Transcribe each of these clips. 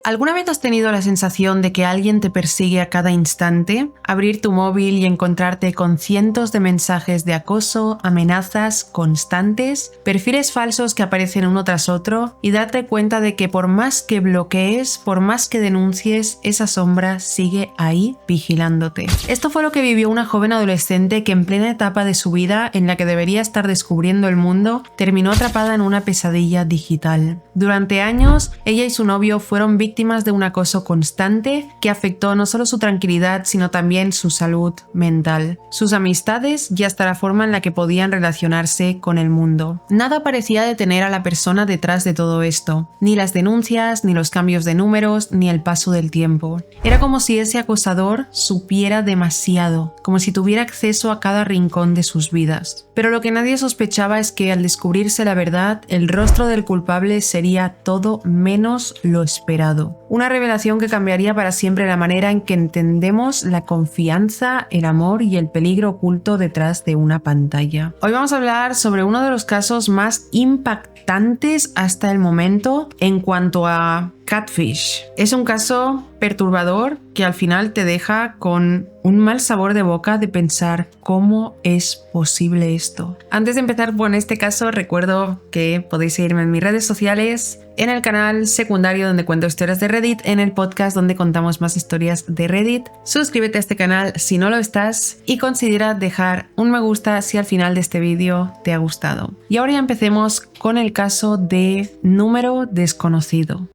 ¿Alguna vez has tenido la sensación de que alguien te persigue a cada instante? Abrir tu móvil y encontrarte con cientos de mensajes de acoso, amenazas constantes, perfiles falsos que aparecen uno tras otro y darte cuenta de que por más que bloquees, por más que denuncies, esa sombra sigue ahí vigilándote. Esto fue lo que vivió una joven adolescente que en plena etapa de su vida en la que debería estar descubriendo el mundo, terminó atrapada en una pesadilla digital. Durante años, ella y su novio fueron víctimas de un acoso constante que afectó no solo su tranquilidad, sino también su salud mental, sus amistades y hasta la forma en la que podían relacionarse con el mundo. Nada parecía detener a la persona detrás de todo esto, ni las denuncias, ni los cambios de números, ni el paso del tiempo. Era como si ese acosador supiera demasiado, como si tuviera acceso a cada rincón de sus vidas. Pero lo que nadie sospechaba es que al descubrirse la verdad, el rostro del culpable sería todo menos lo esperado. Una revelación que cambiaría para siempre la manera en que entendemos la confianza, el amor y el peligro oculto detrás de una pantalla. Hoy vamos a hablar sobre uno de los casos más impactantes hasta el momento en cuanto a catfish. Es un caso perturbador que al final te deja con un mal sabor de boca de pensar cómo es posible esto. Antes de empezar con este caso, recuerdo que podéis seguirme en mis redes sociales, en el canal secundario donde cuento historias de Reddit, en el podcast donde contamos más historias de Reddit. Suscríbete a este canal si no lo estás y considera dejar un me gusta si al final de este vídeo te ha gustado. Y ahora ya empecemos con el caso de número desconocido.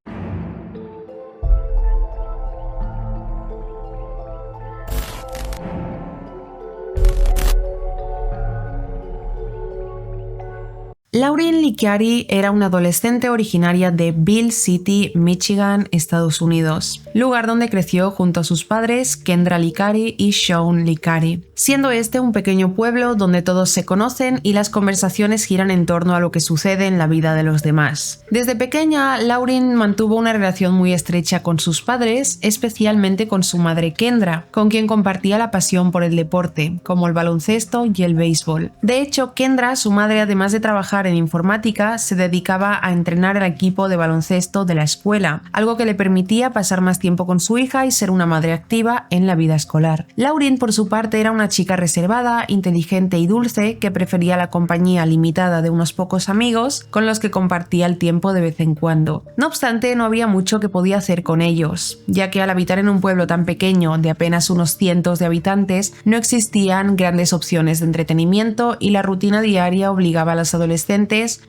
Lauren Licari era una adolescente originaria de Beale City, Michigan, Estados Unidos, lugar donde creció junto a sus padres Kendra Licari y Sean Licari, siendo este un pequeño pueblo donde todos se conocen y las conversaciones giran en torno a lo que sucede en la vida de los demás. Desde pequeña, Lauren mantuvo una relación muy estrecha con sus padres, especialmente con su madre Kendra, con quien compartía la pasión por el deporte, como el baloncesto y el béisbol. De hecho, Kendra, su madre, además de trabajar en informática, se dedicaba a entrenar al equipo de baloncesto de la escuela, algo que le permitía pasar más tiempo con su hija y ser una madre activa en la vida escolar. Lauren, por su parte, era una chica reservada, inteligente y dulce que prefería la compañía limitada de unos pocos amigos con los que compartía el tiempo de vez en cuando. No obstante, no había mucho que podía hacer con ellos, ya que al habitar en un pueblo tan pequeño de apenas unos cientos de habitantes, no existían grandes opciones de entretenimiento y la rutina diaria obligaba a las adolescentes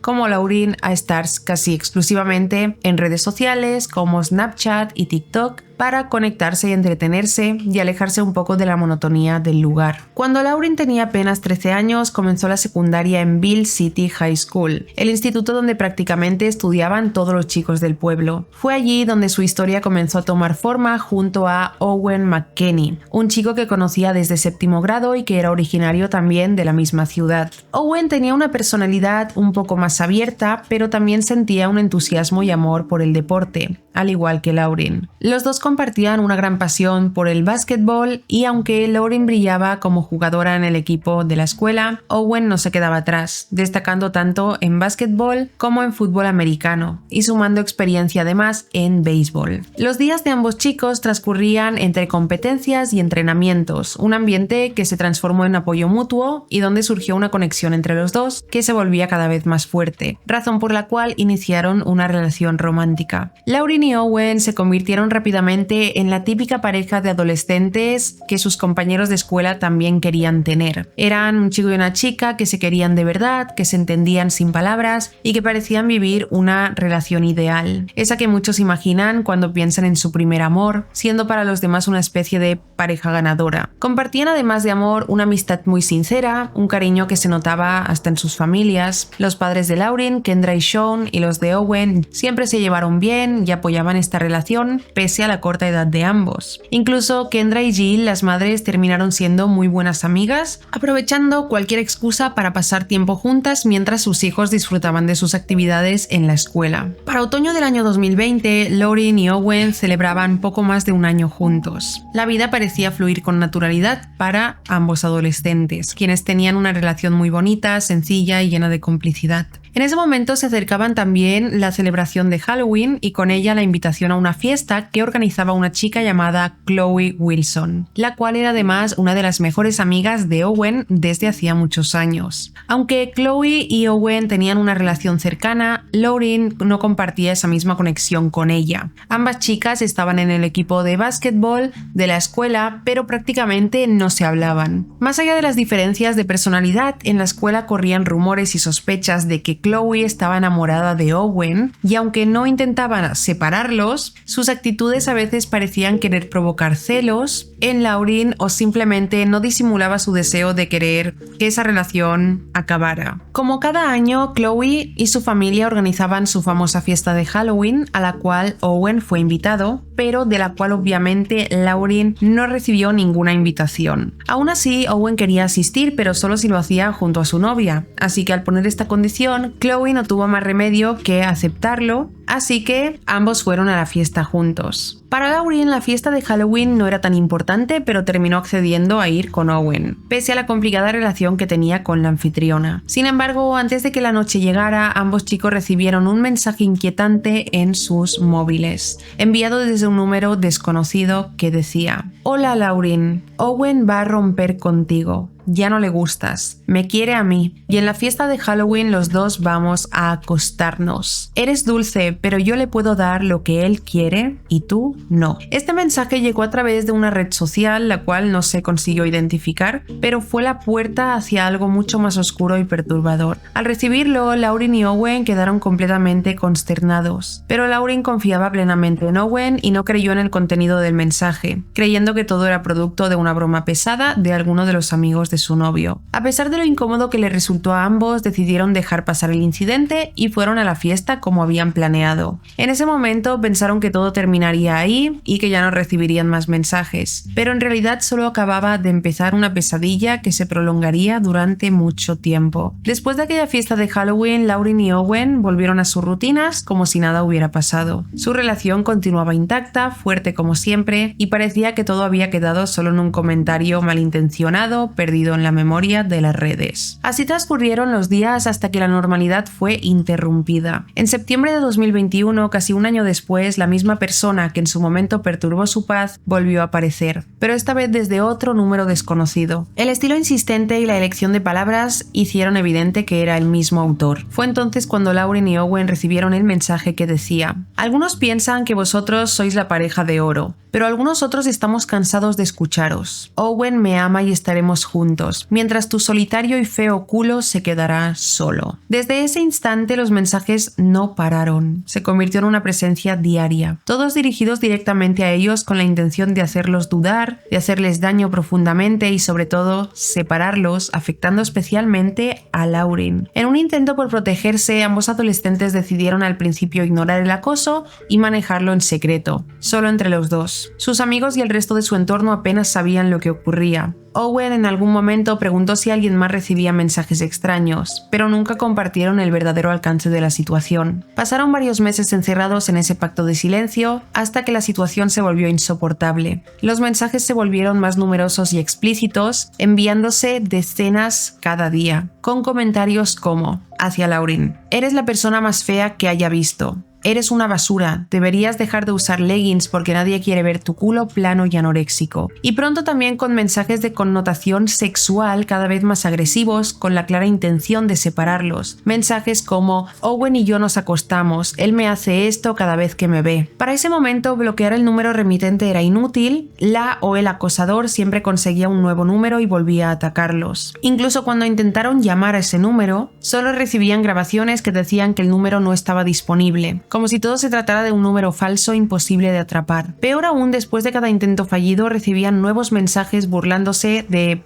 como Lauren a estar casi exclusivamente en redes sociales como Snapchat y TikTok para conectarse y entretenerse y alejarse un poco de la monotonía del lugar. Cuando Lauren tenía apenas 13 años, comenzó la secundaria en Beale City High School, el instituto donde prácticamente estudiaban todos los chicos del pueblo. Fue allí donde su historia comenzó a tomar forma junto a Owen McKenney, un chico que conocía desde séptimo grado y que era originario también de la misma ciudad. Owen tenía una personalidad un poco más abierta, pero también sentía un entusiasmo y amor por el deporte, al igual que Lauren. Los dos compartían una gran pasión por el básquetbol y aunque Lauren brillaba como jugadora en el equipo de la escuela, Owen no se quedaba atrás, destacando tanto en básquetbol como en fútbol americano y sumando experiencia además en béisbol. Los días de ambos chicos transcurrían entre competencias y entrenamientos, un ambiente que se transformó en apoyo mutuo y donde surgió una conexión entre los dos que se volvía cada vez más fuerte, razón por la cual iniciaron una relación romántica. Lauren y Owen se convirtieron rápidamente en la típica pareja de adolescentes que sus compañeros de escuela también querían tener. Eran un chico y una chica que se querían de verdad, que se entendían sin palabras y que parecían vivir una relación ideal, esa que muchos imaginan cuando piensan en su primer amor, siendo para los demás una especie de pareja ganadora. Compartían además de amor una amistad muy sincera, un cariño que se notaba hasta en sus familias. Los padres de Lauren, Kendra y Sean, y los de Owen siempre se llevaron bien y apoyaban esta relación pese a la corta edad de ambos. Incluso Kendra y Jill, las madres, terminaron siendo muy buenas amigas, aprovechando cualquier excusa para pasar tiempo juntas mientras sus hijos disfrutaban de sus actividades en la escuela. Para otoño del año 2020, Lauren y Owen celebraban poco más de un año juntos. La vida parecía fluir con naturalidad para ambos adolescentes, quienes tenían una relación muy bonita, sencilla y llena de complicidad. En ese momento se acercaban también la celebración de Halloween y con ella la invitación a una fiesta que organizaba una chica llamada Chloe Wilson, la cual era además una de las mejores amigas de Owen desde hacía muchos años. Aunque Chloe y Owen tenían una relación cercana, Lauren no compartía esa misma conexión con ella. Ambas chicas estaban en el equipo de básquetbol de la escuela, pero prácticamente no se hablaban. Más allá de las diferencias de personalidad, en la escuela corrían rumores y sospechas de que Chloe estaba enamorada de Owen, y aunque no intentaban separarlos, sus actitudes a veces parecían querer provocar celos en Lauren o simplemente no disimulaba su deseo de querer que esa relación acabara. Como cada año, Chloe y su familia organizaban su famosa fiesta de Halloween, a la cual Owen fue invitado, pero de la cual obviamente Lauren no recibió ninguna invitación. Aún así, Owen quería asistir, pero solo si lo hacía junto a su novia, así que al poner esta condición, Chloe no tuvo más remedio que aceptarlo, así que ambos fueron a la fiesta juntos. Para Lauren, la fiesta de Halloween no era tan importante, pero terminó accediendo a ir con Owen, pese a la complicada relación que tenía con la anfitriona. Sin embargo, antes de que la noche llegara, ambos chicos recibieron un mensaje inquietante en sus móviles, enviado desde un número desconocido que decía: "Hola Lauren, Owen va a romper contigo. Ya no le gustas, me quiere a mí, y en la fiesta de Halloween los dos vamos a acostarnos. Eres dulce, pero yo le puedo dar lo que él quiere y tú no". Este mensaje llegó a través de una red social, la cual no se consiguió identificar, pero fue la puerta hacia algo mucho más oscuro y perturbador. Al recibirlo, Lauren y Owen quedaron completamente consternados, pero Lauren confiaba plenamente en Owen y no creyó en el contenido del mensaje, creyendo que todo era producto de una broma pesada de alguno de los amigos de su novio. A pesar de lo incómodo que le resultó a ambos, decidieron dejar pasar el incidente y fueron a la fiesta como habían planeado. En ese momento pensaron que todo terminaría ahí y que ya no recibirían más mensajes, pero en realidad solo acababa de empezar una pesadilla que se prolongaría durante mucho tiempo. Después de aquella fiesta de Halloween, Lauren y Owen volvieron a sus rutinas como si nada hubiera pasado. Su relación continuaba intacta, fuerte como siempre, y parecía que todo había quedado solo en un comentario malintencionado, perdido en la memoria de las redes. Así transcurrieron los días hasta que la normalidad fue interrumpida. En septiembre de 2021, casi un año después, la misma persona que en su momento perturbó su paz volvió a aparecer, pero esta vez desde otro número desconocido. El estilo insistente y la elección de palabras hicieron evidente que era el mismo autor. Fue entonces cuando Lauren y Owen recibieron el mensaje que decía: "Algunos piensan que vosotros sois la pareja de oro, pero algunos otros estamos cansados de escucharos. Owen me ama y estaremos juntos, mientras tu solitario y feo culo se quedará solo". Desde ese instante los mensajes no pararon. Se convirtió en una presencia diaria, todos dirigidos directamente a ellos con la intención de hacerlos dudar, de hacerles daño profundamente y sobre todo separarlos, afectando especialmente a Lauren. En un intento por protegerse, ambos adolescentes decidieron al principio ignorar el acoso y manejarlo en secreto, solo entre los dos. Sus amigos y el resto de su entorno apenas sabían lo que ocurría. Owen en algún momento preguntó si alguien más recibía mensajes extraños, pero nunca compartieron el verdadero alcance de la situación. Pasaron varios meses encerrados en ese pacto de silencio hasta que la situación se volvió insoportable. Los mensajes se volvieron más numerosos y explícitos, enviándose decenas cada día, con comentarios como: hacia Lauren: "Eres la persona más fea que haya visto. Eres una basura, deberías dejar de usar leggings porque nadie quiere ver tu culo plano y anoréxico". Y pronto también con mensajes de connotación sexual cada vez más agresivos, con la clara intención de separarlos. Mensajes como: "Owen y yo nos acostamos, él me hace esto cada vez que me ve". Para ese momento, bloquear el número remitente era inútil, la o el acosador siempre conseguía un nuevo número y volvía a atacarlos. Incluso cuando intentaron llamar a ese número, solo recibían grabaciones que decían que el número no estaba disponible, como si todo se tratara de un número falso imposible de atrapar. Peor aún, después de cada intento fallido recibían nuevos mensajes burlándose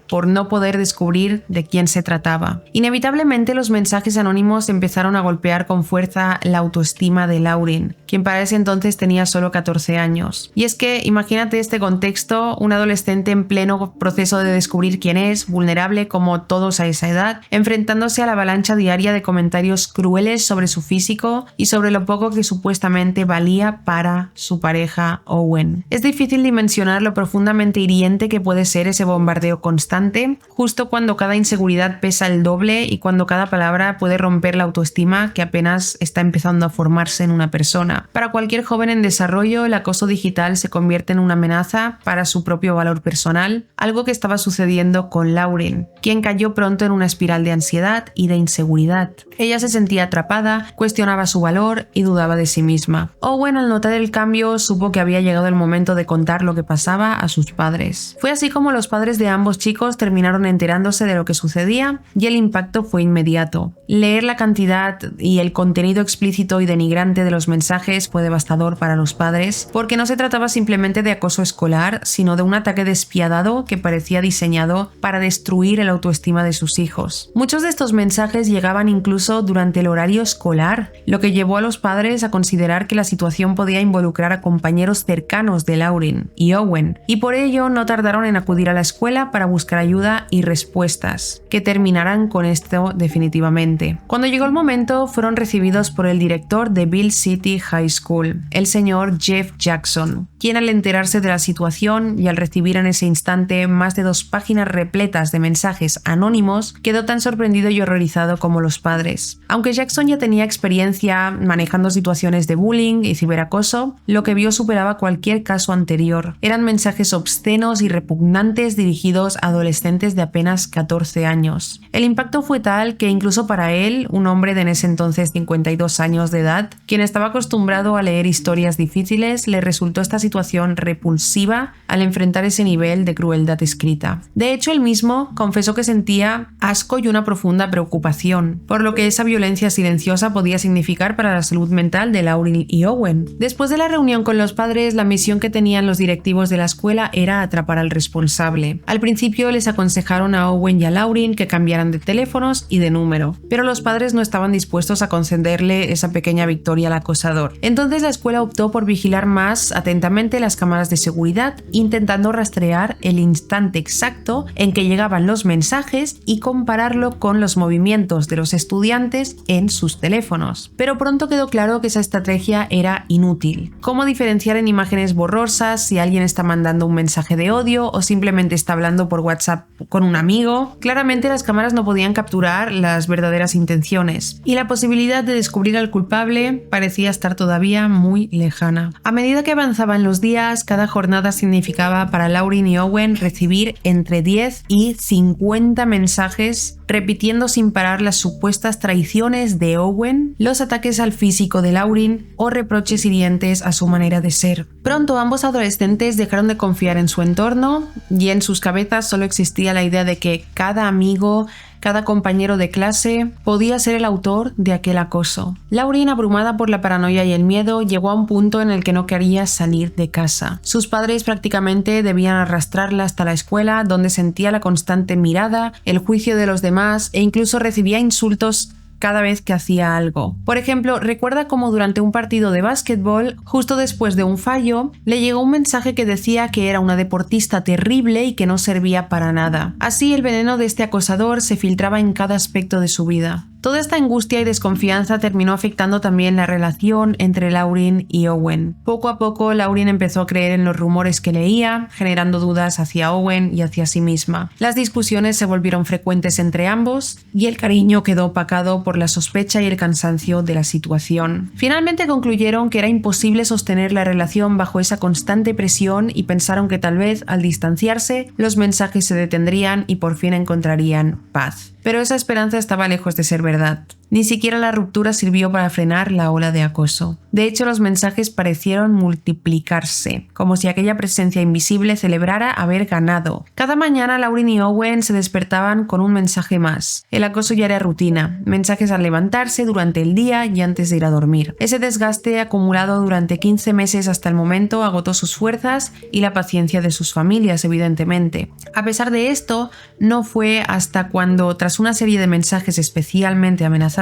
por no poder descubrir de quién se trataba. Inevitablemente los mensajes anónimos empezaron a golpear con fuerza la autoestima de Lauren, quien para ese entonces tenía solo 14 años. Y es que imagínate este contexto: un adolescente en pleno proceso de descubrir quién es, vulnerable como todos a esa edad, enfrentándose a la avalancha diaria de comentarios crueles sobre su físico y sobre lo poco algo que supuestamente valía para su pareja Owen. Es difícil dimensionar lo profundamente hiriente que puede ser ese bombardeo constante, justo cuando cada inseguridad pesa el doble y cuando cada palabra puede romper la autoestima que apenas está empezando a formarse en una persona. Para cualquier joven en desarrollo, el acoso digital se convierte en una amenaza para su propio valor personal, algo que estaba sucediendo con Lauren, quien cayó pronto en una espiral de ansiedad y de inseguridad. Ella se sentía atrapada, cuestionaba su valor y dudaba de sí misma. Owen, al notar el cambio, supo que había llegado el momento de contar lo que pasaba a sus padres. Fue así como los padres de ambos chicos terminaron enterándose de lo que sucedía y el impacto fue inmediato. Leer la cantidad y el contenido explícito y denigrante de los mensajes fue devastador para los padres, porque no se trataba simplemente de acoso escolar, sino de un ataque despiadado que parecía diseñado para destruir el autoestima de sus hijos. Muchos de estos mensajes llegaban incluso durante el horario escolar, lo que llevó a los padres a considerar que la situación podía involucrar a compañeros cercanos de Lauren y Owen, y por ello no tardaron en acudir a la escuela para buscar ayuda y respuestas, que terminarán con esto definitivamente. Cuando llegó el momento, fueron recibidos por el director de Bill City High School, el señor Jeff Jackson, quien al enterarse de la situación y al recibir en ese instante más de 2 páginas repletas de mensajes anónimos, quedó tan sorprendido y horrorizado como los padres. Aunque Jackson ya tenía experiencia manejando situaciones de bullying y ciberacoso, lo que vio superaba cualquier caso anterior. Eran mensajes obscenos y repugnantes dirigidos a adolescentes de apenas 14 años. El impacto fue tal que incluso para él, un hombre de en ese entonces 52 años de edad, quien estaba acostumbrado a leer historias difíciles, le resultó esta situación repulsiva al enfrentar ese nivel de crueldad escrita. De hecho, él mismo confesó que sentía asco y una profunda preocupación por lo que esa violencia silenciosa podía significar para la salud mental de Lauren y Owen. Después de la reunión con los padres, la misión que tenían los directivos de la escuela era atrapar al responsable. Al principio les aconsejaron a Owen y a Lauren que cambiaran de teléfonos y de número, pero los padres no estaban dispuestos a concederle esa pequeña victoria al acosador. Entonces la escuela optó por vigilar más atentamente las cámaras de seguridad, intentando rastrear el instante exacto en que llegaban los mensajes y compararlo con los movimientos de los estudiantes en sus teléfonos. Pero pronto quedó claro que esa estrategia era inútil. ¿Cómo diferenciar en imágenes borrosas si alguien está mandando un mensaje de odio o simplemente está hablando por WhatsApp con un amigo? Claramente las cámaras no podían capturar las verdaderas intenciones, y la posibilidad de descubrir al culpable parecía estar todavía muy lejana. A medida que avanzaban los días, cada jornada significaba para Lauren y Owen recibir entre 10 y 50 mensajes repitiendo sin parar las supuestas traiciones de Owen, los ataques al físico de Lauren o reproches hirientes a su manera de ser. Pronto ambos adolescentes dejaron de confiar en su entorno y en sus cabezas solo existía la idea de que cada amigo, cada compañero de clase podía ser el autor de aquel acoso. Lauren, abrumada por la paranoia y el miedo, llegó a un punto en el que no quería salir de casa. Sus padres prácticamente debían arrastrarla hasta la escuela, donde sentía la constante mirada, el juicio de los demás e incluso recibía insultos cada vez que hacía algo. Por ejemplo, recuerda cómo durante un partido de básquetbol, justo después de un fallo, le llegó un mensaje que decía que era una deportista terrible y que no servía para nada. Así, el veneno de este acosador se filtraba en cada aspecto de su vida. Toda esta angustia y desconfianza terminó afectando también la relación entre Lauren y Owen. Poco a poco, Lauren empezó a creer en los rumores que leía, generando dudas hacia Owen y hacia sí misma. Las discusiones se volvieron frecuentes entre ambos y el cariño quedó opacado por la sospecha y el cansancio de la situación. Finalmente concluyeron que era imposible sostener la relación bajo esa constante presión y pensaron que tal vez, al distanciarse, los mensajes se detendrían y por fin encontrarían paz. Pero esa esperanza estaba lejos de ser verdad. Ni siquiera la ruptura sirvió para frenar la ola de acoso. De hecho, los mensajes parecieron multiplicarse, como si aquella presencia invisible celebrara haber ganado. Cada mañana Lauren y Owen se despertaban con un mensaje más. El acoso ya era rutina, mensajes al levantarse, durante el día y antes de ir a dormir. Ese desgaste acumulado durante 15 meses hasta el momento agotó sus fuerzas y la paciencia de sus familias, evidentemente. A pesar de esto, no fue hasta cuando, tras una serie de mensajes especialmente amenazantes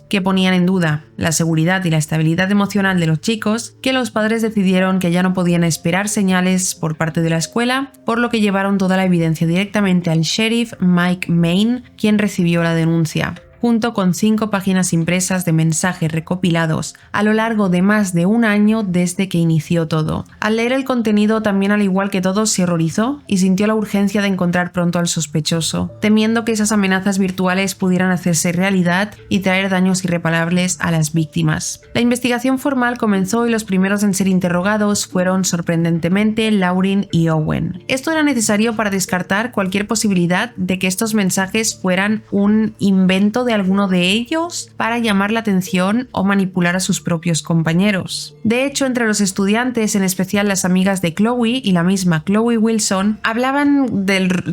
que ponían en duda la seguridad y la estabilidad emocional de los chicos, que los padres decidieron que ya no podían esperar señales por parte de la escuela, por lo que llevaron toda la evidencia directamente al sheriff Mike Main, quien recibió la denuncia. junto con 5 páginas impresas de mensajes recopilados a lo largo de más de un año desde que inició todo. Al leer el contenido, también al igual que todos, se horrorizó y sintió la urgencia de encontrar pronto al sospechoso, temiendo que esas amenazas virtuales pudieran hacerse realidad y traer daños irreparables a las víctimas. La investigación formal comenzó y los primeros en ser interrogados fueron, sorprendentemente, Lauren y Owen. Esto era necesario para descartar cualquier posibilidad de que estos mensajes fueran un invento de alguno de ellos para llamar la atención o manipular a sus propios compañeros. De hecho, entre los estudiantes, en especial las amigas de Chloe y la misma Chloe Wilson, hablaban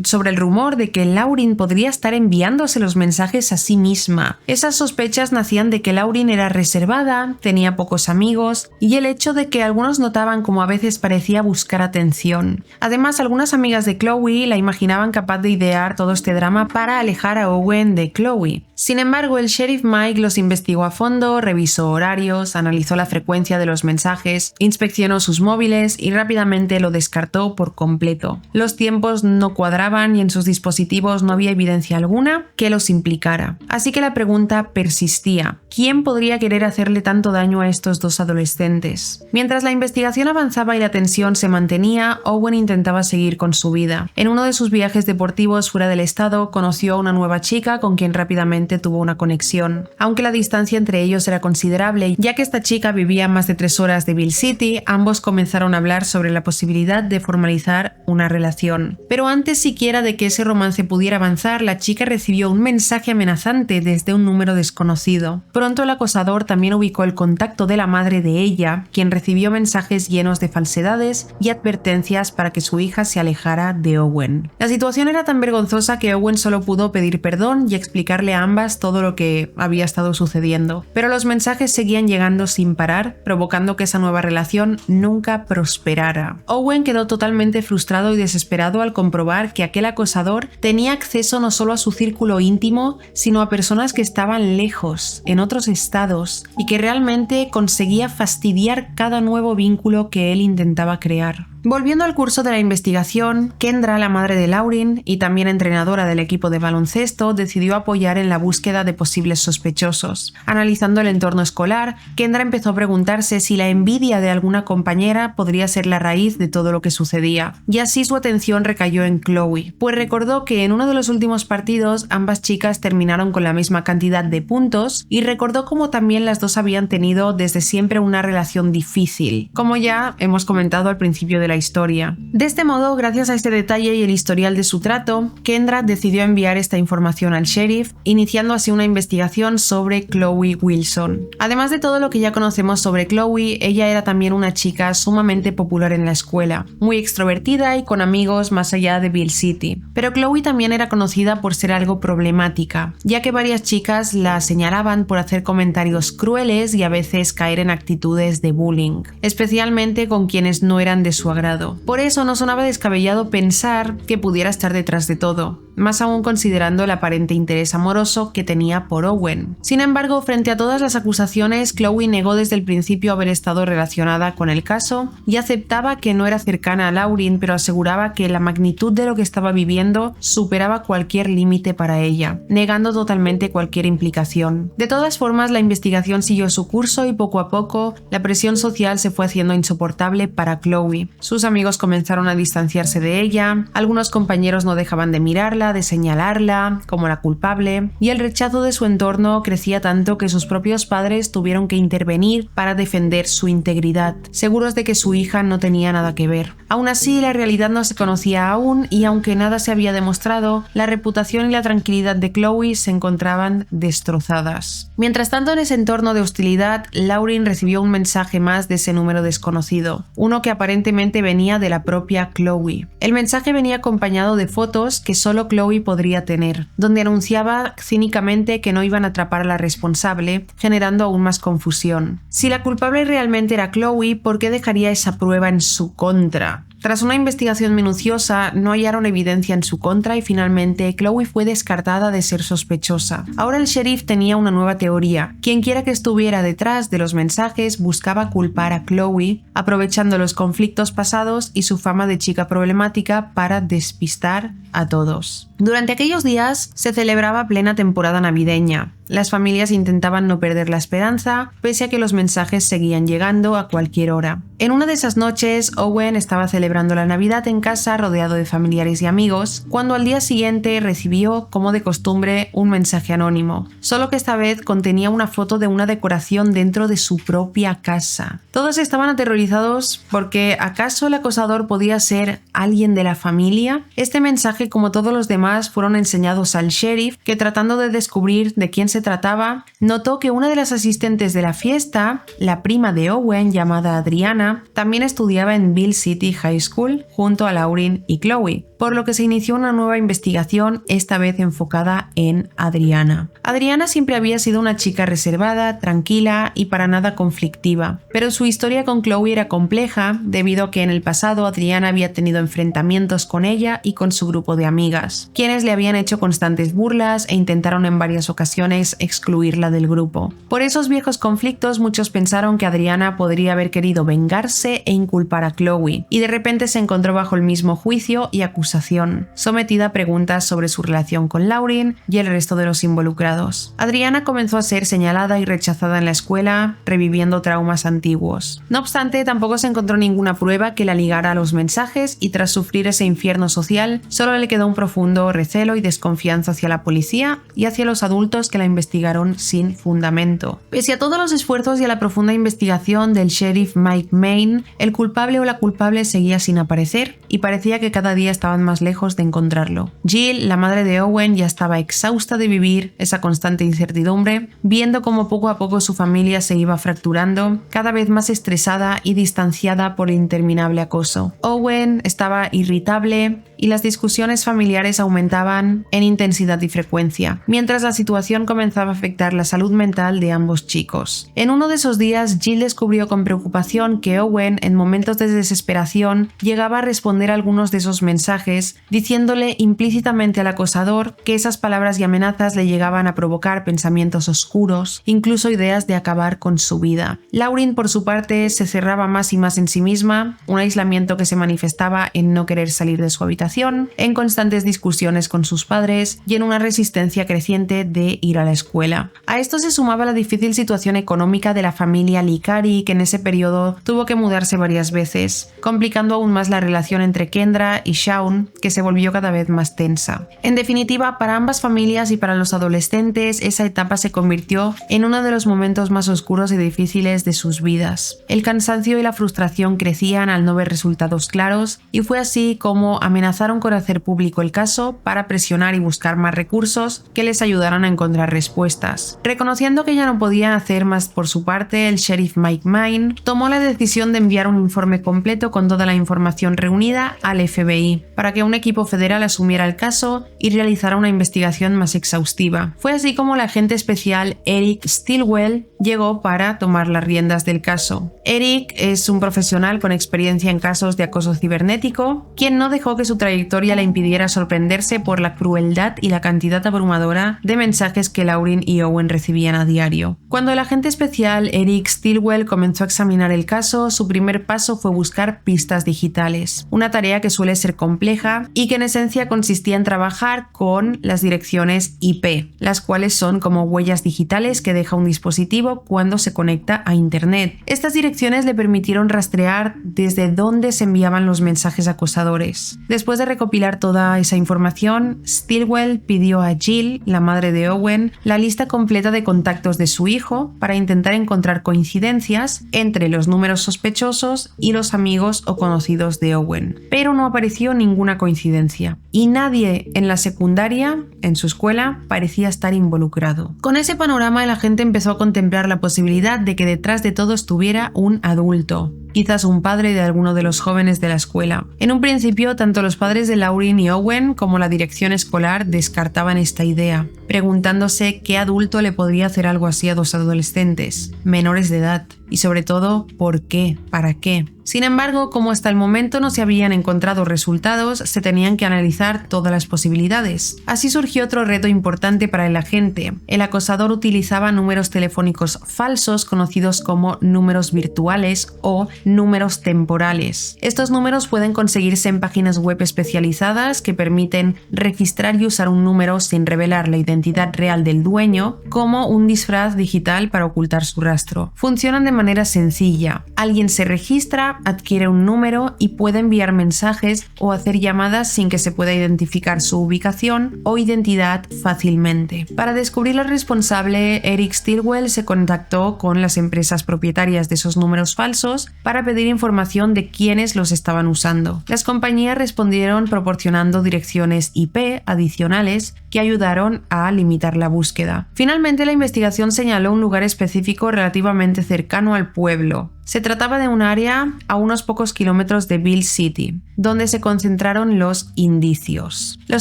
sobre el rumor de que Lauren podría estar enviándose los mensajes a sí misma. Esas sospechas nacían de que Lauren era reservada, tenía pocos amigos y el hecho de que algunos notaban como a veces parecía buscar atención. Además, algunas amigas de Chloe la imaginaban capaz de idear todo este drama para alejar a Owen de Chloe. Sin embargo, el sheriff Mike los investigó a fondo, revisó horarios, analizó la frecuencia de los mensajes, inspeccionó sus móviles y rápidamente lo descartó por completo. Los tiempos no cuadraban y en sus dispositivos no había evidencia alguna que los implicara. Así que la pregunta persistía: ¿quién podría querer hacerle tanto daño a estos dos adolescentes? Mientras la investigación avanzaba y la tensión se mantenía, Owen intentaba seguir con su vida. En uno de sus viajes deportivos fuera del estado, conoció a una nueva chica con quien rápidamente tuvo una conexión. Aunque la distancia entre ellos era considerable, ya que esta chica vivía a más de 3 horas de Bill City, ambos comenzaron a hablar sobre la posibilidad de formalizar una relación. Pero antes siquiera de que ese romance pudiera avanzar, la chica recibió un mensaje amenazante desde un número desconocido. Pronto el acosador también ubicó el contacto de la madre de ella, quien recibió mensajes llenos de falsedades y advertencias para que su hija se alejara de Owen. La situación era tan vergonzosa que Owen solo pudo pedir perdón y explicarle a ambas todo lo que había estado sucediendo. Pero los mensajes seguían llegando sin parar, provocando que esa nueva relación nunca prosperara. Owen quedó totalmente frustrado y desesperado al comprobar que aquel acosador tenía acceso no solo a su círculo íntimo, sino a personas que estaban lejos, en otros estados, y que realmente conseguía fastidiar cada nuevo vínculo que él intentaba crear. Volviendo al curso de la investigación, Kendra, la madre de Lauren y también entrenadora del equipo de baloncesto, decidió apoyar en la búsqueda de posibles sospechosos. Analizando el entorno escolar, Kendra empezó a preguntarse si la envidia de alguna compañera podría ser la raíz de todo lo que sucedía, y así su atención recayó en Chloe, pues recordó que en uno de los últimos partidos ambas chicas terminaron con la misma cantidad de puntos y recordó cómo también las dos habían tenido desde siempre una relación difícil, como ya hemos comentado al principio de la historia. De este modo, gracias a este detalle y el historial de su trato, Kendra decidió enviar esta información al sheriff, iniciando así una investigación sobre Chloe Wilson. Además de todo lo que ya conocemos sobre Chloe, ella era también una chica sumamente popular en la escuela, muy extrovertida y con amigos más allá de Bill City. Pero Chloe también era conocida por ser algo problemática, ya que varias chicas la señalaban por hacer comentarios crueles y a veces caer en actitudes de bullying, especialmente con quienes no eran de su agrado. Por eso no sonaba descabellado pensar que pudiera estar detrás de todo, más aún considerando el aparente interés amoroso que tenía por Owen. Sin embargo, frente a todas las acusaciones, Chloe negó desde el principio haber estado relacionada con el caso y aceptaba que no era cercana a Lauren, pero aseguraba que la magnitud de lo que estaba viviendo superaba cualquier límite para ella, negando totalmente cualquier implicación. De todas formas, la investigación siguió su curso y poco a poco la presión social se fue haciendo insoportable para Chloe. Sus amigos comenzaron a distanciarse de ella, algunos compañeros no dejaban de mirarla, de señalarla como la culpable, y el rechazo de su entorno crecía tanto que sus propios padres tuvieron que intervenir para defender su integridad, seguros de que su hija no tenía nada que ver. Aún así, la realidad no se conocía aún y aunque nada se había demostrado, la reputación y la tranquilidad de Chloe se encontraban destrozadas. Mientras tanto, en ese entorno de hostilidad, Lauren recibió un mensaje más de ese número desconocido, uno que aparentemente venía de la propia Chloe. El mensaje venía acompañado de fotos que solo Chloe podría tener, donde anunciaba cínicamente que no iban a atrapar a la responsable, generando aún más confusión. Si la culpable realmente era Chloe, ¿por qué dejaría esa prueba en su contra? Tras una investigación minuciosa, no hallaron evidencia en su contra y finalmente Chloe fue descartada de ser sospechosa. Ahora el sheriff tenía una nueva teoría. Quienquiera que estuviera detrás de los mensajes buscaba culpar a Chloe, aprovechando los conflictos pasados y su fama de chica problemática para despistar a todos. Durante aquellos días se celebraba plena temporada navideña. Las familias intentaban no perder la esperanza, pese a que los mensajes seguían llegando a cualquier hora. En una de esas noches, Owen estaba celebrando la Navidad en casa rodeado de familiares y amigos, cuando al día siguiente recibió, como de costumbre, un mensaje anónimo, solo que esta vez contenía una foto de una decoración dentro de su propia casa. Todos estaban aterrorizados porque ¿acaso el acosador podía ser alguien de la familia? Este mensaje, como todos los demás, fueron enseñados al sheriff, que tratando de descubrir de quién se trataba, notó que una de las asistentes de la fiesta, la prima de Owen llamada Adriana, también estudiaba en Bill City High School junto a Lauryn y Chloe, por lo que se inició una nueva investigación, esta vez enfocada en Adriana. Adriana siempre había sido una chica reservada, tranquila y para nada conflictiva, pero su historia con Chloe era compleja debido a que en el pasado Adriana había tenido enfrentamientos con ella y con su grupo de amigas, quienes le habían hecho constantes burlas e intentaron en varias ocasiones excluirla del grupo. Por esos viejos conflictos muchos pensaron que Adriana podría haber querido vengarse e inculpar a Chloe, y de repente se encontró bajo el mismo juicio y acusación, sometida a preguntas sobre su relación con Lauryn y el resto de los involucrados. Adriana comenzó a ser señalada y rechazada en la escuela, reviviendo traumas antiguos. No obstante, tampoco se encontró ninguna prueba que la ligara a los mensajes y tras sufrir ese infierno social, solo le quedó un profundo recelo y desconfianza hacia la policía y hacia los adultos que la investigaron sin fundamento. Pese a todos los esfuerzos y a la profunda investigación del sheriff Mike Main, el culpable o la culpable seguía sin aparecer y parecía que cada día estaban más lejos de encontrarlo. Jill, la madre de Owen, ya estaba exhausta de vivir esa constante incertidumbre, viendo cómo poco a poco su familia se iba fracturando, cada vez más estresada y distanciada por el interminable acoso. Owen estaba irritable y las discusiones familiares aumentaban en intensidad y frecuencia, mientras la situación comenzaba a afectar la salud mental de ambos chicos. En uno de esos días, Jill descubrió con preocupación que Owen, en momentos de desesperación, llegaba a responder a algunos de esos mensajes, diciéndole implícitamente al acosador que esas palabras y amenazas le llegaban a provocar pensamientos oscuros, incluso ideas de acabar con su vida. Lauryn, por su parte, se cerraba más y más en sí misma, un aislamiento que se manifestaba en no querer salir de su habitación, en constantes discusiones con sus padres y en una resistencia creciente de ir a la escuela. A esto se sumaba la difícil situación económica de la familia Licari, que en ese periodo tuvo que mudarse varias veces, complicando aún más la relación entre Kendra y Shawn, que se volvió cada vez más tensa. En definitiva, para ambas familias y para los adolescentes, esa etapa se convirtió en uno de los momentos más oscuros y difíciles de sus vidas. El cansancio y la frustración crecían al no ver resultados claros, y fue así como amenazaron con hacer público el caso para presionar y buscar más recursos que les ayudaran a encontrar respuestas. Reconociendo que ya no podía hacer más por su parte, el sheriff Mike Main tomó la decisión de enviar un informe completo con toda la información reunida al FBI, para que un equipo federal asumiera el caso y realizara una investigación más exhaustiva. Fue así como el agente especial Eric Stilwell llegó para tomar las riendas del caso. Eric es un profesional con experiencia en casos de acoso cibernético, quien no dejó que su trayectoria le impidiera sorprenderse por la crueldad y la cantidad abrumadora de mensajes que Lauryn y Owen recibían a diario. Cuando el agente especial Eric Stilwell comenzó a examinar el caso, su primer paso fue buscar pistas digitales, una tarea que suele ser compleja y que en esencia consistía en trabajar con las direcciones IP, las cuales son como huellas digitales que deja un dispositivo cuando se conecta a Internet. Estas direcciones le permitieron rastrear desde dónde se enviaban los mensajes acosadores. Después de recopilar toda esa información, Stilwell pidió a Jill, la madre de Owen, la lista completa de contactos de su hijo para intentar encontrar coincidencias entre los números sospechosos y los amigos o conocidos de Owen. Pero no apareció ninguna coincidencia, y nadie en la secundaria, en su escuela, parecía estar involucrado. Con ese panorama, el agente empezó a contemplar la posibilidad de que detrás de todo estuviera un adulto. quizás un padre de alguno de los jóvenes de la escuela. En un principio, tanto los padres de Lauryn y Owen como la dirección escolar descartaban esta idea, preguntándose qué adulto le podría hacer algo así a dos adolescentes, menores de edad, y sobre todo, ¿por qué? ¿Para qué? Sin embargo, como hasta el momento no se habían encontrado resultados, se tenían que analizar todas las posibilidades. Así surgió otro reto importante para el agente. El acosador utilizaba números telefónicos falsos conocidos como números virtuales o números temporales. Estos números pueden conseguirse en páginas web especializadas que permiten registrar y usar un número sin revelar la identidad real del dueño, como un disfraz digital para ocultar su rastro. Funcionan de manera sencilla. Alguien se registra, adquiere un número y puede enviar mensajes o hacer llamadas sin que se pueda identificar su ubicación o identidad fácilmente. Para descubrir al responsable, Eric Stilwell se contactó con las empresas propietarias de esos números falsos para pedir información de quiénes los estaban usando. Las compañías respondieron proporcionando direcciones IP adicionales que ayudaron a limitar la búsqueda. Finalmente, la investigación señaló un lugar específico relativamente cercano al pueblo. Se trataba de un área a unos pocos kilómetros de Beale City, donde se concentraron los indicios. Lo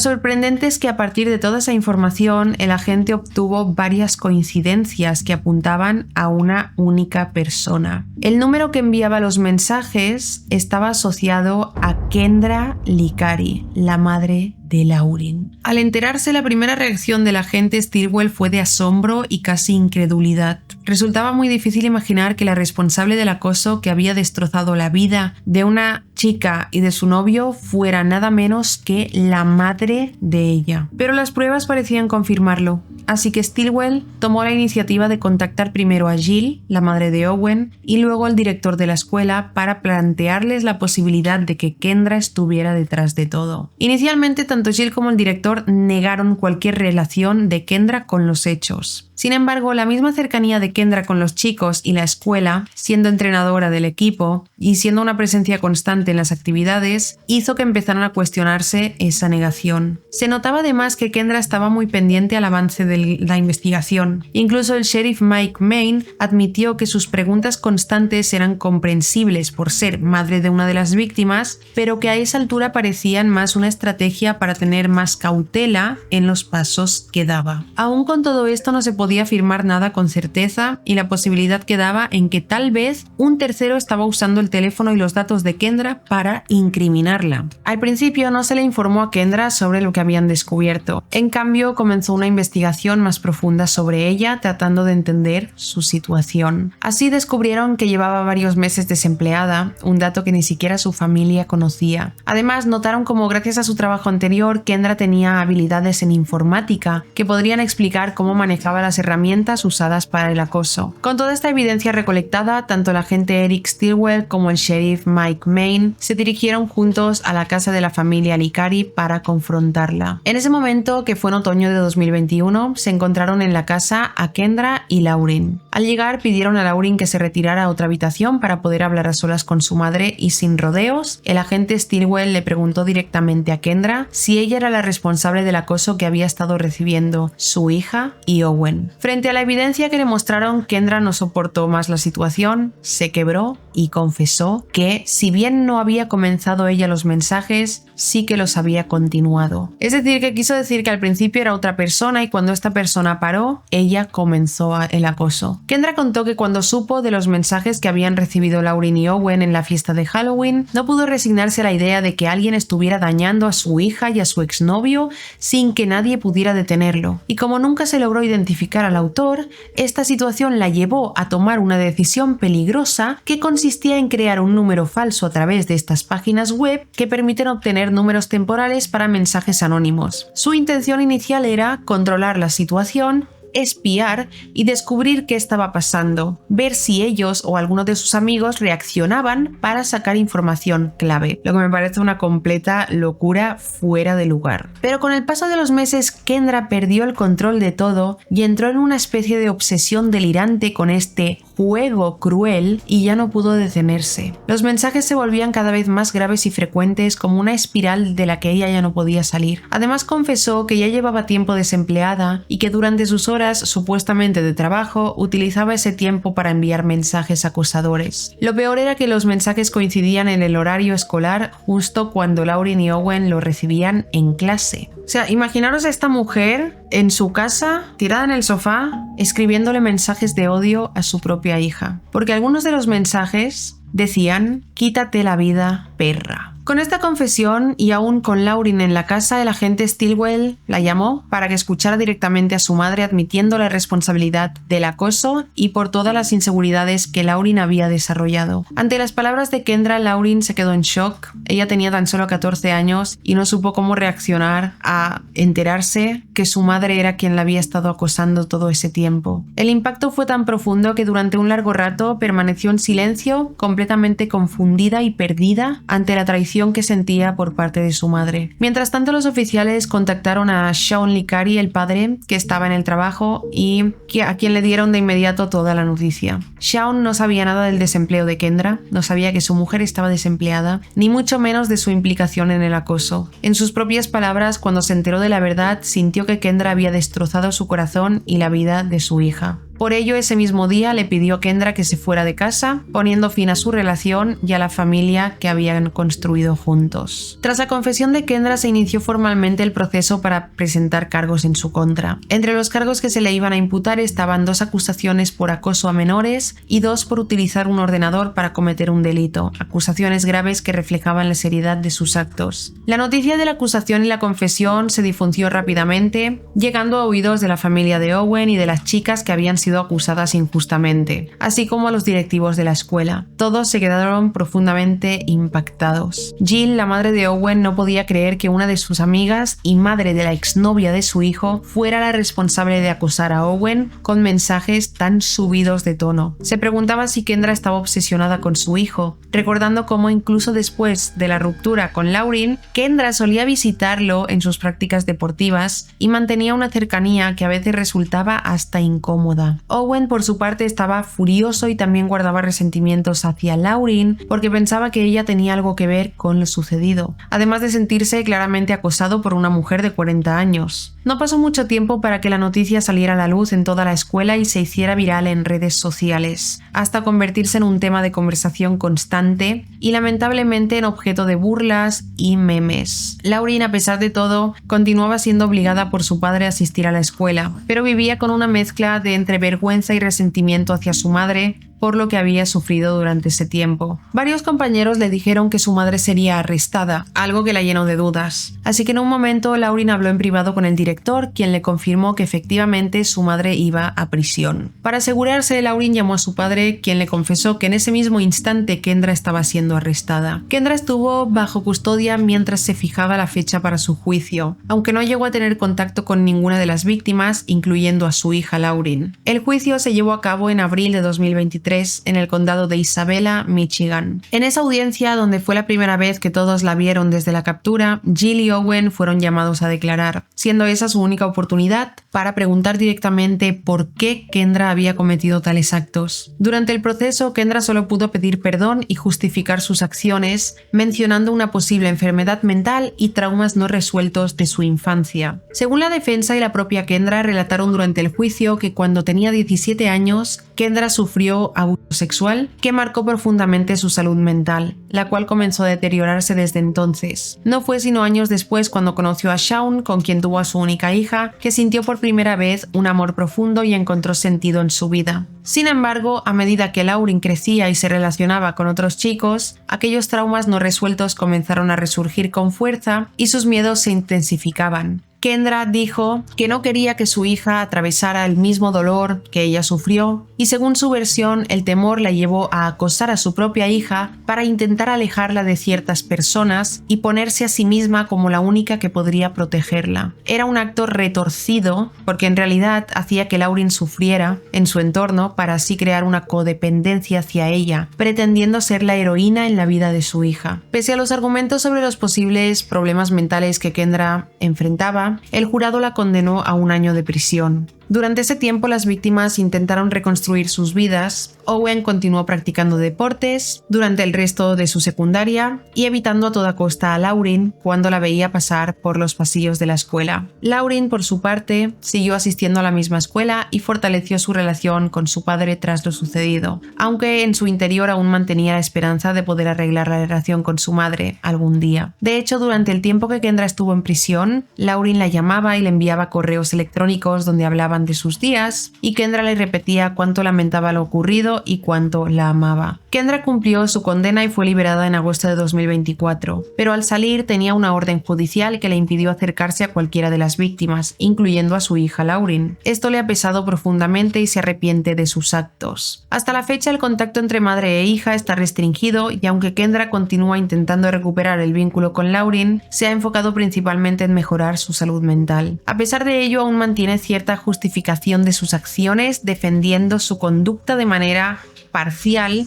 sorprendente es que a partir de toda esa información, el agente obtuvo varias coincidencias que apuntaban a una única persona. El número que enviaba los mensajes estaba asociado a Kendra Licari, la madre de Lauryn. Al enterarse, la primera reacción del agente Stilwell fue de asombro y casi incredulidad. Resultaba muy difícil imaginar que la responsable del acoso que había destrozado la vida de una chica y de su novio fuera nada menos que la madre de ella. Pero las pruebas parecían confirmarlo, así que Stilwell tomó la iniciativa de contactar primero a Jill, la madre de Owen, y luego al director de la escuela para plantearles la posibilidad de que Kendra estuviera detrás de todo. Inicialmente, tanto Jill como el director negaron cualquier relación de Kendra con los hechos. Sin embargo, la misma cercanía de Kendra con los chicos y la escuela, siendo entrenadora del equipo y siendo una presencia constante en las actividades, hizo que empezaran a cuestionarse esa negación. Se notaba además que Kendra estaba muy pendiente al avance de la investigación. Incluso el sheriff Mike Main admitió que sus preguntas constantes eran comprensibles por ser madre de una de las víctimas, pero que a esa altura parecían más una estrategia para tener más cautela en los pasos que daba. Aún con todo esto no se podía afirmar nada con certeza y la posibilidad quedaba en que tal vez un tercero estaba usando el teléfono y los datos de Kendra para incriminarla. Al principio no se le informó a Kendra sobre lo que habían descubierto. En cambio, comenzó una investigación más profunda sobre ella, tratando de entender su situación. Así descubrieron que llevaba varios meses desempleada, un dato que ni siquiera su familia conocía. Además, notaron cómo gracias a su trabajo anterior, Kendra tenía habilidades en informática que podrían explicar cómo manejaba las herramientas usadas para el acoso. Con toda esta evidencia recolectada, tanto el agente Eric Stilwell como el sheriff Mike Main se dirigieron juntos a la casa de la familia Licari para confrontarla. En ese momento, que fue en otoño de 2021, se encontraron en la casa a Kendra y Lauryn. Al llegar, pidieron a Lauryn que se retirara a otra habitación para poder hablar a solas con su madre y sin rodeos. El agente Stilwell le preguntó directamente a Kendra si ella era la responsable del acoso que había estado recibiendo su hija y Owen. Frente a la evidencia que le mostraron, Kendra no soportó más la situación, se quebró y confesó que, si bien no había comenzado ella los mensajes, sí que los había continuado. Es decir, que quiso decir que al principio era otra persona y cuando esta persona paró, ella comenzó el acoso. Kendra contó que cuando supo de los mensajes que habían recibido Lauryn y Owen en la fiesta de Halloween, no pudo resignarse a la idea de que alguien estuviera dañando a su hija y a su exnovio sin que nadie pudiera detenerlo. Y como nunca se logró identificar al autor, esta situación la llevó a tomar una decisión peligrosa que consistía en crear un número falso a través de estas páginas web que permiten obtener números temporales para mensajes anónimos. Su intención inicial era controlar la situación, espiar y descubrir qué estaba pasando, ver si ellos o alguno de sus amigos reaccionaban para sacar información clave, lo que me parece una completa locura fuera de lugar. Pero con el paso de los meses, Kendra perdió el control de todo y entró en una especie de obsesión delirante con este juego cruel y ya no pudo detenerse. Los mensajes se volvían cada vez más graves y frecuentes, como una espiral de la que ella ya no podía salir. Además confesó que ya llevaba tiempo desempleada y que durante sus horas supuestamente de trabajo utilizaba ese tiempo para enviar mensajes acosadores. Lo peor era que los mensajes coincidían en el horario escolar justo cuando Lauren y Owen lo recibían en clase. O sea, imaginaros a esta mujer en su casa, tirada en el sofá, escribiéndole mensajes de odio a su propia hija. Porque algunos de los mensajes decían: quítate la vida, perra. Con esta confesión y aún con Lauren en la casa, el agente Stilwell la llamó para que escuchara directamente a su madre admitiendo la responsabilidad del acoso y por todas las inseguridades que Lauren había desarrollado. Ante las palabras de Kendra, Lauren se quedó en shock. Ella tenía tan solo 14 años y no supo cómo reaccionar a enterarse que su madre era quien la había estado acosando todo ese tiempo. El impacto fue tan profundo que durante un largo rato permaneció en silencio, completamente confundida y perdida ante la traición que sentía por parte de su madre. Mientras tanto, los oficiales contactaron a Sean Licari, el padre, que estaba en el trabajo y a quien le dieron de inmediato toda la noticia. Sean no sabía nada del desempleo de Kendra, no sabía que su mujer estaba desempleada, ni mucho menos de su implicación en el acoso. En sus propias palabras, cuando se enteró de la verdad, sintió que Kendra había destrozado su corazón y la vida de su hija. Por ello, ese mismo día le pidió a Kendra que se fuera de casa, poniendo fin a su relación y a la familia que habían construido juntos. Tras la confesión de Kendra, se inició formalmente el proceso para presentar cargos en su contra. Entre los cargos que se le iban a imputar estaban 2 acusaciones por acoso a menores y 2 por utilizar un ordenador para cometer un delito, acusaciones graves que reflejaban la seriedad de sus actos. La noticia de la acusación y la confesión se difundió rápidamente, llegando a oídos de la familia de Owen y de las chicas que habían sido acusadas injustamente, así como a los directivos de la escuela. Todos se quedaron profundamente impactados. Jill, la madre de Owen, no podía creer que una de sus amigas y madre de la exnovia de su hijo fuera la responsable de acosar a Owen con mensajes tan subidos de tono. Se preguntaba si Kendra estaba obsesionada con su hijo, recordando cómo incluso después de la ruptura con Lauren, Kendra solía visitarlo en sus prácticas deportivas y mantenía una cercanía que a veces resultaba hasta incómoda. Owen, por su parte, estaba furioso y también guardaba resentimientos hacia Lauren porque pensaba que ella tenía algo que ver con lo sucedido, además de sentirse claramente acosado por una mujer de 40 años. No pasó mucho tiempo para que la noticia saliera a la luz en toda la escuela y se hiciera viral en redes sociales, hasta convertirse en un tema de conversación constante y lamentablemente en objeto de burlas y memes. Lauren, a pesar de todo, continuaba siendo obligada por su padre a asistir a la escuela, pero vivía con una mezcla de entre vergüenza y resentimiento hacia su madre por lo que había sufrido durante ese tiempo. Varios compañeros le dijeron que su madre sería arrestada, algo que la llenó de dudas. Así que en un momento Lauren habló en privado con el director, quien le confirmó que efectivamente su madre iba a prisión. Para asegurarse, Lauren llamó a su padre, quien le confesó que en ese mismo instante Kendra estaba siendo arrestada. Kendra estuvo bajo custodia mientras se fijaba la fecha para su juicio, aunque no llegó a tener contacto con ninguna de las víctimas, incluyendo a su hija Lauren. El juicio se llevó a cabo en abril de 2023 en el condado de Isabella, Michigan. En esa audiencia, donde fue la primera vez que todos la vieron desde la captura, Jill y Owen fueron llamados a declarar, siendo esa su única oportunidad para preguntar directamente por qué Kendra había cometido tales actos. Durante el proceso, Kendra solo pudo pedir perdón y justificar sus acciones, mencionando una posible enfermedad mental y traumas no resueltos de su infancia. Según la defensa y la propia Kendra, relataron durante el juicio que cuando tenía 17 años, Kendra sufrió abuso sexual que marcó profundamente su salud mental, la cual comenzó a deteriorarse desde entonces. No fue sino años después, cuando conoció a Sean, con quien tuvo a su única hija, que sintió por primera vez un amor profundo y encontró sentido en su vida. Sin embargo, a medida que Lauren crecía y se relacionaba con otros chicos, aquellos traumas no resueltos comenzaron a resurgir con fuerza y sus miedos se intensificaban. Kendra dijo que no quería que su hija atravesara el mismo dolor que ella sufrió y, según su versión, el temor la llevó a acosar a su propia hija para intentar alejarla de ciertas personas y ponerse a sí misma como la única que podría protegerla. Era un acto retorcido porque en realidad hacía que Lauren sufriera en su entorno para así crear una codependencia hacia ella, pretendiendo ser la heroína en la vida de su hija. Pese a los argumentos sobre los posibles problemas mentales que Kendra enfrentaba, el jurado la condenó a 1 año de prisión. Durante ese tiempo las víctimas intentaron reconstruir sus vidas. Owen continuó practicando deportes durante el resto de su secundaria y evitando a toda costa a Lauren cuando la veía pasar por los pasillos de la escuela. Lauren, por su parte, siguió asistiendo a la misma escuela y fortaleció su relación con su padre tras lo sucedido, aunque en su interior aún mantenía la esperanza de poder arreglar la relación con su madre algún día. De hecho, durante el tiempo que Kendra estuvo en prisión, Lauren la llamaba y le enviaba correos electrónicos donde hablaban de sus días, y Kendra le repetía cuánto lamentaba lo ocurrido y cuánto la amaba. Kendra cumplió su condena y fue liberada en agosto de 2024, pero al salir tenía una orden judicial que le impidió acercarse a cualquiera de las víctimas, incluyendo a su hija Lauren. Esto le ha pesado profundamente y se arrepiente de sus actos. Hasta la fecha, el contacto entre madre e hija está restringido, y aunque Kendra continúa intentando recuperar el vínculo con Lauren, se ha enfocado principalmente en mejorar su salud mental. A pesar de ello, aún mantiene cierta justificación de sus acciones, defendiendo su conducta de manera parcial,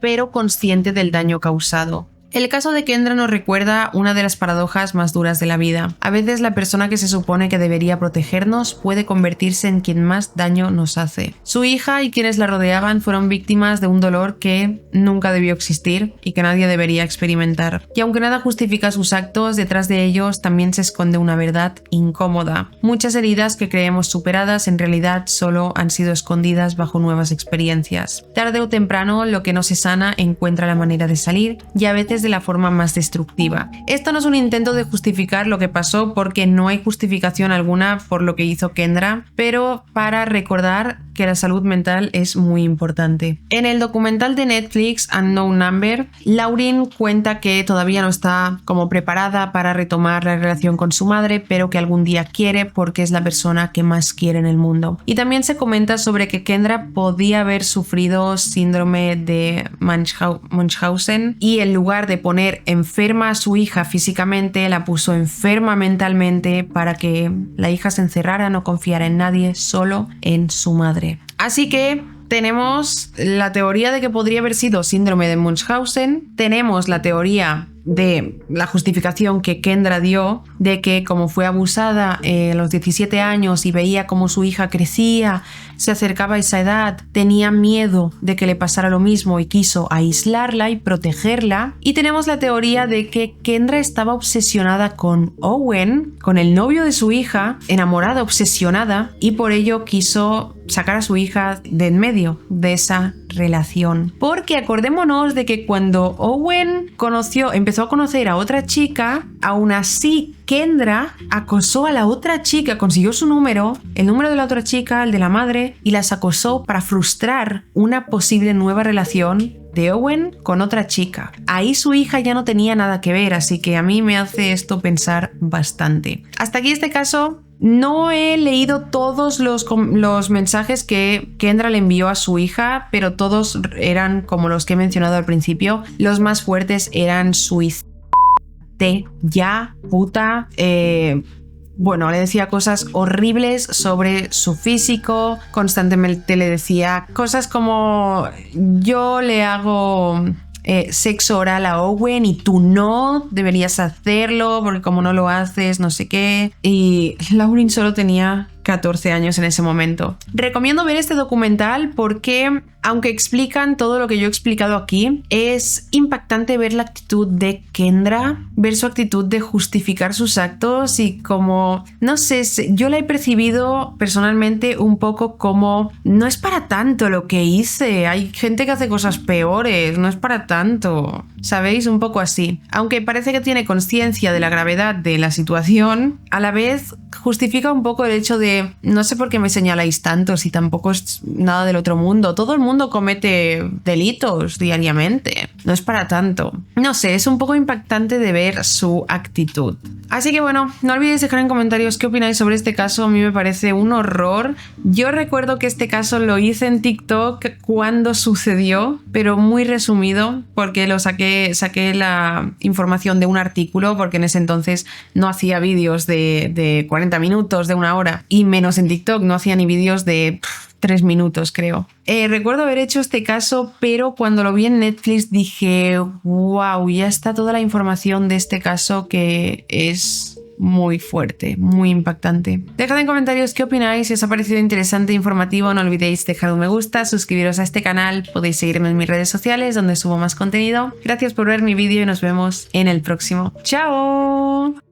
pero consciente del daño causado. El caso de Kendra nos recuerda una de las paradojas más duras de la vida. A veces la persona que se supone que debería protegernos puede convertirse en quien más daño nos hace. Su hija y quienes la rodeaban fueron víctimas de un dolor que nunca debió existir y que nadie debería experimentar. Y aunque nada justifica sus actos, detrás de ellos también se esconde una verdad incómoda. Muchas heridas que creemos superadas en realidad solo han sido escondidas bajo nuevas experiencias. Tarde o temprano, lo que no se sana encuentra la manera de salir, y a veces de la forma más destructiva. Esto no es un intento de justificar lo que pasó, porque no hay justificación alguna por lo que hizo Kendra, pero para recordar que la salud mental es muy importante. En el documental de Netflix Unknown Number, Lauren cuenta que todavía no está como preparada para retomar la relación con su madre, pero que algún día quiere porque es la persona que más quiere en el mundo. Y también se comenta sobre que Kendra podía haber sufrido síndrome de Munchausen, y en lugar de poner enferma a su hija físicamente, la puso enferma mentalmente para que la hija se encerrara, no confiara en nadie, solo en su madre. Así que tenemos la teoría de que podría haber sido síndrome de Munchausen, tenemos la teoría de la justificación que Kendra dio de que como fue abusada a los 17 años y veía cómo su hija crecía, se acercaba a esa edad, tenía miedo de que le pasara lo mismo y quiso aislarla y protegerla. Y tenemos la teoría de que Kendra estaba obsesionada con Owen, con el novio de su hija, enamorada, obsesionada, y por ello quiso sacar a su hija de en medio de esa relación. Porque acordémonos de que cuando Owen empezó a conocer a otra chica, aún así Kendra acosó a la otra chica, consiguió su número, el número de la otra chica, el de la madre, y las acosó para frustrar una posible nueva relación de Owen con otra chica. Ahí su hija ya no tenía nada que ver, así que a mí me hace esto pensar bastante. Hasta aquí este caso. No he leído todos los mensajes que Kendra le envió a su hija, pero todos eran como los que he mencionado al principio. Los más fuertes eran suicídate ya, puta. Bueno, le decía cosas horribles sobre su físico, constantemente le decía cosas como: yo le hago sexo oral a Owen y tú no, deberías hacerlo porque como no lo haces, no sé qué. Y Lauren solo tenía 14 años en ese momento. Recomiendo ver este documental porque, aunque explican todo lo que yo he explicado aquí, es impactante ver la actitud de Kendra, ver su actitud de justificar sus actos y como, no sé, yo la he percibido personalmente un poco como: no es para tanto lo que hice, hay gente que hace cosas peores, no es para tanto, ¿sabéis? Un poco así. Aunque parece que tiene conciencia de la gravedad de la situación, a la vez justifica un poco el hecho de: no sé por qué me señaláis tanto si tampoco es nada del otro mundo. Todo el mundo comete delitos diariamente. No es para tanto. No sé, es un poco impactante de ver su actitud. Así que bueno, no olvidéis dejar en comentarios qué opináis sobre este caso. A mí me parece un horror. Yo recuerdo que este caso lo hice en TikTok cuando sucedió, pero muy resumido, porque saqué la información de un artículo, porque en ese entonces no hacía vídeos de 40 minutos, de una hora, y menos en TikTok, no hacía ni vídeos de 3 minutos, creo. Recuerdo haber hecho este caso, pero cuando lo vi en Netflix dije: wow, ya está toda la información de este caso, que es muy fuerte, muy impactante. Dejad en comentarios qué opináis, si os ha parecido interesante e informativo. No olvidéis dejar un me gusta, suscribiros a este canal, podéis seguirme en mis redes sociales donde subo más contenido. Gracias por ver mi vídeo y nos vemos en el próximo. ¡Chao!